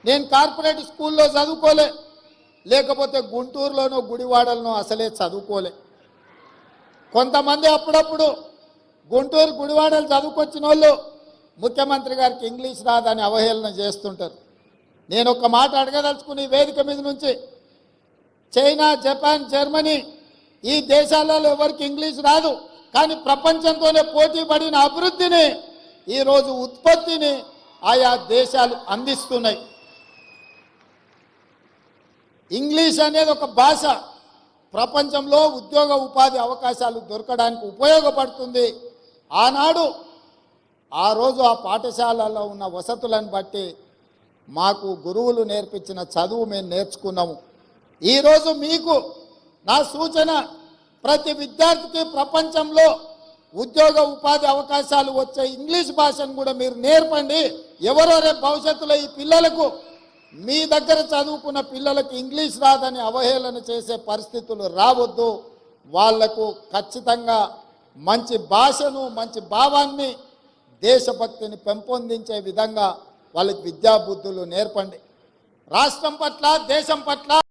నేను కార్పొరేట్ స్కూల్లో చదువుకోలే, లేకపోతే గుంటూరులోనో గుడివాడలోనో అసలే చదువుకోలే. కొంతమంది అప్పుడప్పుడు గుంటూరు గుడివాడలు చదువుకొచ్చిన వాళ్ళు ముఖ్యమంత్రి గారికి ఇంగ్లీష్ రాదని అవహేళన చేస్తుంటారు. నేను ఒక మాట అడగదలుచుకుని వేదిక మీద నుంచి, చైనా, జపాన్, జర్మనీ ఈ దేశాలలో ఎవరికి ఇంగ్లీష్ రాదు, కానీ ప్రపంచంతోనే పోటీ పడిన అభివృద్ధిని ఈరోజు ఉత్పత్తిని ఆయా దేశాలు అందిస్తున్నాయి. ఇంగ్లీష్ అనేది ఒక భాష ప్రపంచంలో ఉద్యోగ ఉపాధి అవకాశాలు దొరకడానికి ఉపయోగపడుతుంది. ఆనాడు ఆ రోజు ఆ పాఠశాలలో ఉన్న వసతులను బట్టి మాకు గురువులు నేర్పించిన చదువు మేము నేర్చుకున్నాము. ఈరోజు మీకు నా సూచన, ప్రతి విద్యార్థికి ప్రపంచంలో ఉద్యోగ ఉపాధి అవకాశాలు వచ్చే ఇంగ్లీష్ భాషను కూడా మీరు నేర్పండి. ఎవరో రేపు భవిష్యత్తులో ఈ పిల్లలకు, మీ దగ్గర చదువుకున్న పిల్లలకు ఇంగ్లీష్ రాదని అవహేళన చేసే పరిస్థితులు రావద్దు. వాళ్లకు ఖచ్చితంగా మంచి భాషను, మంచి భావాన్ని, దేశభక్తిని పెంపొందించే విధంగా వాళ్ళకి విద్యాబుద్ధులు నేర్పండి. రాష్ట్రం పట్ల, దేశం పట్ల